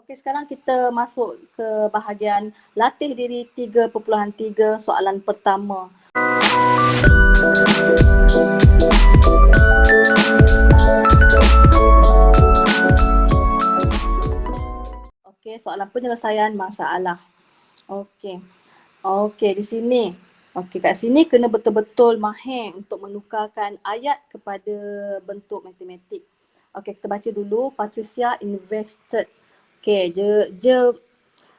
Okey, sekarang kita masuk ke bahagian latih diri 3.3 soalan pertama. Okey, soalan penyelesaian masalah. Okey. Okey, di sini. Okey, kat sini kena betul-betul mahir untuk menukarkan ayat kepada bentuk matematik. Okey, kita baca dulu. Patricia invested. Okey, dia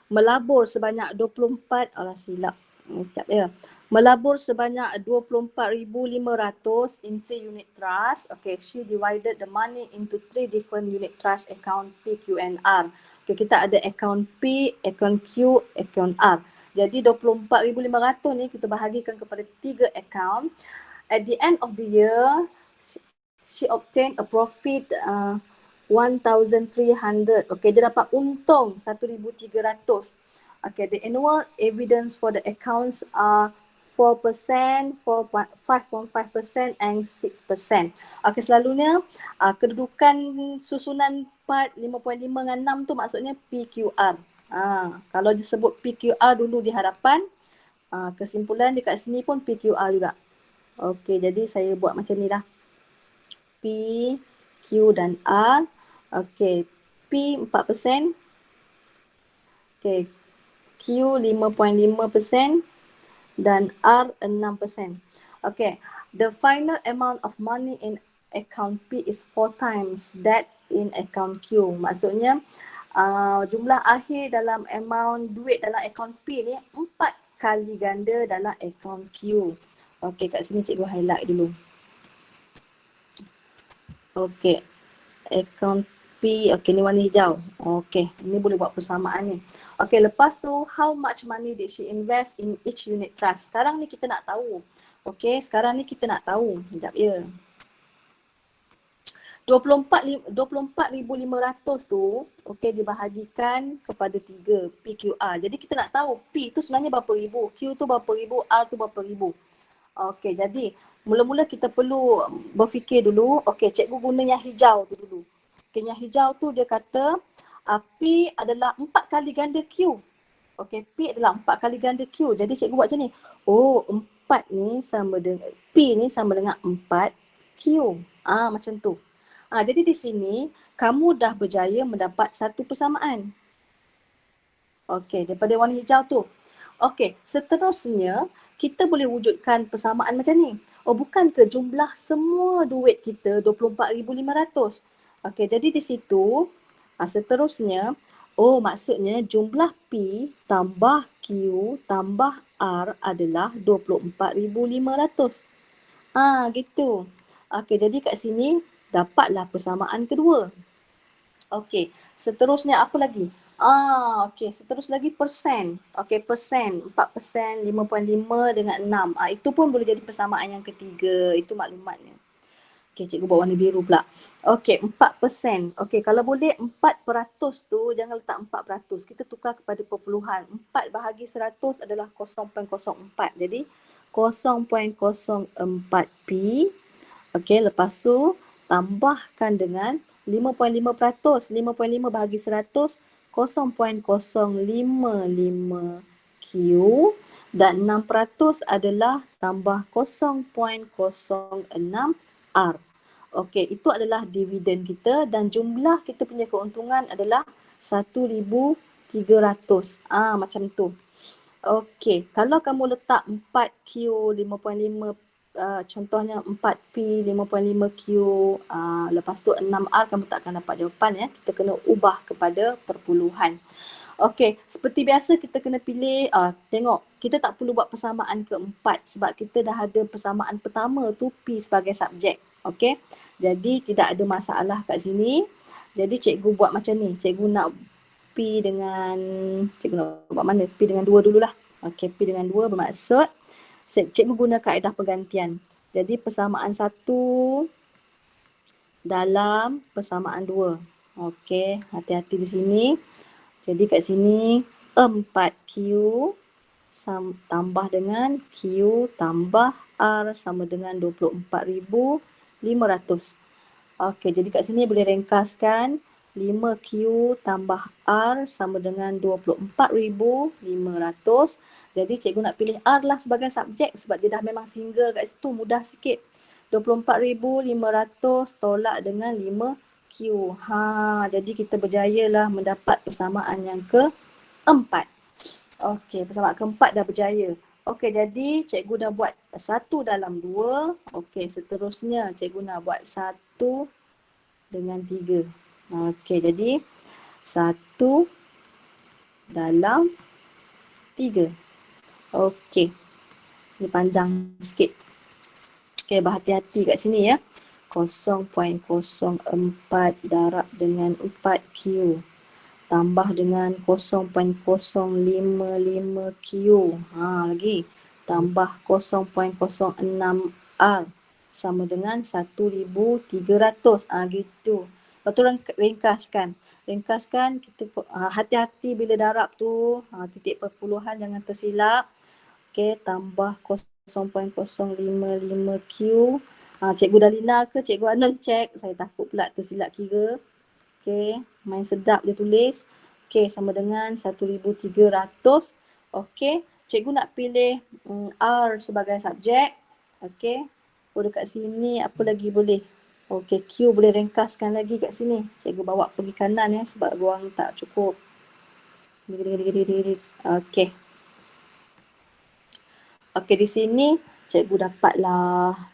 melabur sebanyak 24, alah silap. Sekejap ya. Melabur sebanyak 24,500 into unit trust. Okay, she divided the money into 3 different unit trust account P, Q and R. Okay, kita ada account P, account Q, account R. Jadi 24,500 ni kita bahagikan kepada 3 account. At the end of the year, she obtained a profit 1,300. Okay, dia dapat untung 1,300. Okay, the annual evidence for the accounts are 4%, 5.5% and 6%. Okay, selalunya kedudukan susunan part 5.5 dengan 6 tu maksudnya PQR. Kalau disebut PQR dulu di hadapan, kesimpulan dekat sini pun PQR juga. Okay, jadi saya buat macam ni lah. P, Q dan R. Okay, P 4%. Okay, Q 5.5% dan R 6%. Okay, the final amount of money in account P is 4 times that in account Q. Maksudnya jumlah akhir dalam amount duit dalam account P ni 4 kali ganda dalam account Q. Okay, kat sini cikgu highlight dulu. Okay, account P, okay ni warna hijau. Okay, ni boleh buat persamaan ni. Okay, lepas tu how much money did she invest in each unit trust? Sekarang ni kita nak tahu. Okay, sekarang ni kita nak tahu. Sekejap ya. 24,500 tu okay dibahagikan kepada 3 PQR. Jadi kita nak tahu P tu sebenarnya berapa ribu, Q tu berapa ribu, R tu berapa ribu. Okey, jadi mula-mula kita perlu berfikir dulu. Okey, cikgu guna yang hijau tu dulu. Okey, yang hijau tu dia kata P adalah 4 kali ganda Q. Okey, P adalah 4 kali ganda Q. Jadi cikgu buat macam ni. Oh, 4 ni sama dengan P ni sama dengan 4 Q. Macam tu. Jadi di sini kamu dah berjaya mendapat satu persamaan. Okey, daripada warna hijau tu. Okey, seterusnya kita boleh wujudkan persamaan macam ni. Oh, bukankah jumlah semua duit kita 24,500? Okey, jadi di situ seterusnya, oh maksudnya jumlah P tambah Q tambah R adalah 24,500. Gitu. Okey, jadi kat sini dapatlah persamaan kedua. Okey, seterusnya apa lagi? Okey, seterus lagi persen. Okey, persen. 4%, 5.5 dengan 6. Itu pun boleh jadi persamaan yang ketiga. Itu maklumatnya. Okey, cikgu buat warna biru pula. Okey, 4%. Okey, kalau boleh 4% tu jangan letak 4%. Kita tukar kepada perpuluhan. 4 bahagi 100 adalah 0.04. Jadi 0.04 P. Okey, lepas tu tambahkan dengan 5.5%. 5.5 bahagi 100, 0.055 Q dan 6% adalah tambah 0.06 R. Okey, itu adalah dividen kita dan jumlah kita punya keuntungan adalah 1,300. Macam tu. Okey, kalau kamu letak 4Q 5.5 contohnya 4P 5.5Q lepas tu 6R kamu tak akan dapat jawapan ya. Kita kena ubah kepada perpuluhan. Okey, seperti biasa kita kena pilih tengok kita tak perlu buat persamaan keempat sebab kita dah ada persamaan pertama tu P sebagai subjek. Okey. Jadi tidak ada masalah kat sini. Jadi cikgu buat macam ni. Cikgu nak P dengan cikgu nak buat mana? P dengan 2 dululah. Okey, P dengan 2 bermaksud cikgu guna kaedah pergantian. Jadi persamaan 1 dalam persamaan 2. Okey, hati-hati di sini. Jadi kat sini 4Q tambah dengan Q tambah R sama dengan 24,500. Okey, jadi kat sini boleh ringkaskan 5Q tambah R sama dengan 24,500. Jadi cikgu nak pilih R lah sebagai subjek sebab dia dah memang single kat situ, mudah sikit. 24,500 tolak dengan 5Q. Jadi kita berjaya lah mendapat persamaan yang keempat. Okey, persamaan keempat dah berjaya. Okey, jadi cikgu dah buat 1/2. Okey, seterusnya cikgu nak buat 1/3. Okey, jadi 1/3. Okey, ni panjang sikit. Okey, berhati-hati kat sini ya. 0.04 darab dengan 4Q tambah dengan 0.055Q. Lagi. Tambah 0.06R sama dengan 1,300. Gitu. Lepas tu ringkaskan. Ringkaskan, kita hati-hati bila darab tu. Titik perpuluhan jangan tersilap. Okey, tambah 0.055Q. Cikgu Dalina ke Cikgu Anon cek? Saya takut pula tersilap kira. Okey, main sedap dia tulis. Okey, sama dengan 1,300. Okey, cikgu nak pilih R sebagai subjek. Okey, dekat sini apa lagi boleh? Okey, Q boleh ringkaskan lagi kat sini. Cikgu bawa pergi kanan ya sebab ruang tak cukup. Okey. Okey, di sini cikgu dapatlah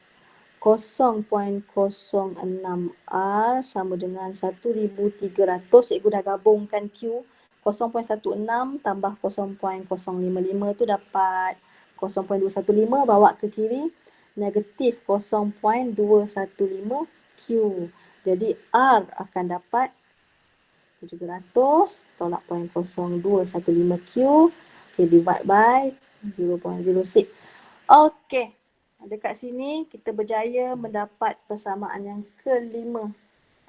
0.06R sama dengan 1,300. Cikgu dah gabungkan Q. 0.16 tambah 0.055 tu dapat 0.215, bawa ke kiri. Negatif 0.215Q. Jadi R akan dapat 700 tolak 0.0215Q. Okay, divide by 0.06. Okey. Dekat sini kita berjaya mendapat persamaan yang kelima.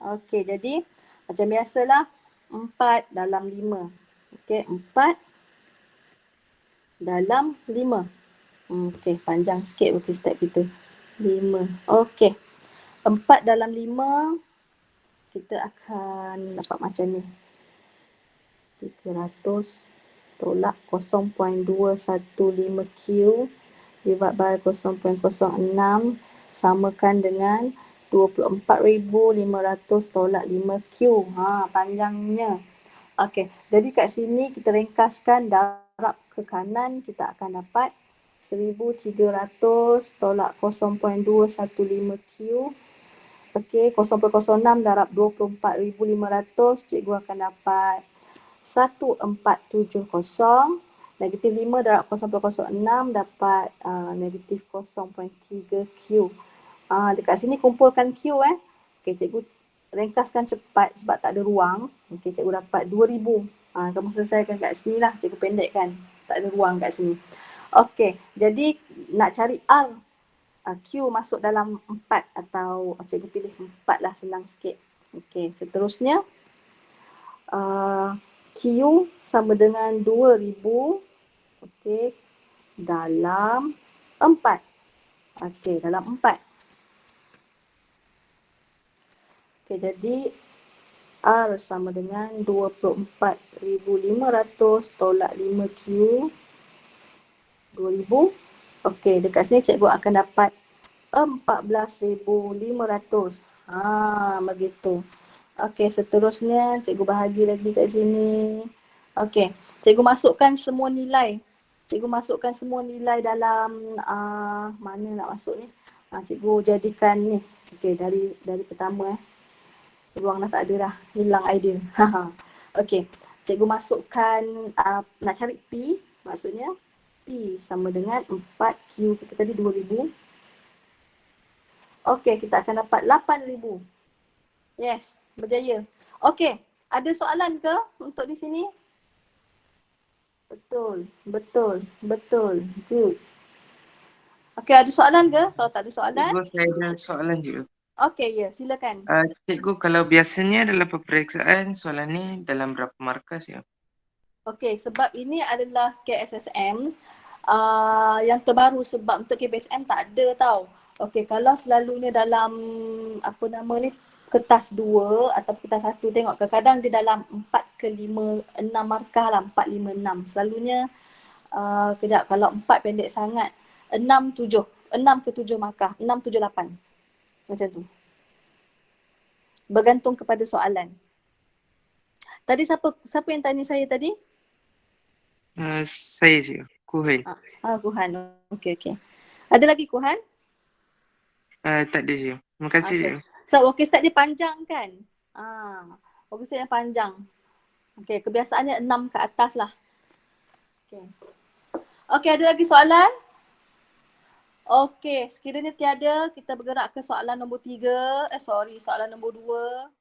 Okey, jadi macam biasalah 4/5. Okey, 4/5. Okey, panjang sikit working step kita. 5. Okey. 4/5 kita akan dapat macam ni. 300 tolak 0.215Q divide by 0.06 samakan dengan 24,500 tolak 5Q. Panjangnya. Okey, jadi kat sini kita ringkaskan, darab ke kanan, kita akan dapat 1,300 tolak 0.215Q. Okey, 0.06 darab 24,500, cikgu akan dapat 1,470. Negatif 5 darab 0.06 dapat negatif 0.3Q. Dekat sini kumpulkan Q Okey, cikgu ringkaskan cepat sebab tak ada ruang. Okey, cikgu dapat 2,000. Kamu selesaikan kat sini lah, cikgu pendekkan. Tak ada ruang kat sini. Okey, jadi nak cari R. Q masuk dalam 4 atau cikgu pilih 4 lah, senang sikit. Okey, seterusnya Q sama dengan 2,000. Okey, dalam 4. Okey, dalam 4. Okey, jadi R sama dengan 24,500 tolak 5Q. 2,000. Okey, dekat sini cikgu akan dapat 14,500. Begitu. Okey, seterusnya cikgu bahagi lagi kat sini. Okey, cikgu masukkan semua nilai. Cikgu masukkan semua nilai dalam mana nak masuk ni? Cikgu jadikan ni. Okey, dari pertama ruang dah tak ada dah. Hilang idea. Okey, cikgu masukkan nak cari P, maksudnya P sama dengan 4Q. Kita tadi 2,000. Okey, kita akan dapat 8,000. Yes, berjaya. Okey, ada soalan ke untuk di sini? Betul. Good. Okey, ada soalan ke? Kalau tak ada soalan? Cikgu, saya ada soalan juga. Okey, ya, silakan. Cikgu, kalau biasanya dalam peperiksaan soalan ni dalam berapa markas ya? Okey, sebab ini adalah KSSM yang terbaru, sebab untuk KPSM tak ada tau. Okey, kalau selalunya dalam apa nama ni, kertas 2 atau kertas 1 tengok kadang-kadang dia dalam 4 ke 5, 6 markah lah, 4, 5, 6. Selalunya kejap kalau 4 pendek sangat 6, 7. 6 ke 7 markah, 6, 7, 8. Macam tu. Bergantung kepada soalan. Tadi siapa yang tanya saya tadi? Saya je, Kuhen. Kuhan. Okey. Ada lagi Kuhan? Tak ada je. Terima kasih je. So working start dia panjang kan? Working start yang panjang. Okey, kebiasaannya 6 ke atas lah. Okey, ada lagi soalan? Okey, sekiranya tiada, kita bergerak ke soalan nombor 3. Soalan nombor 2.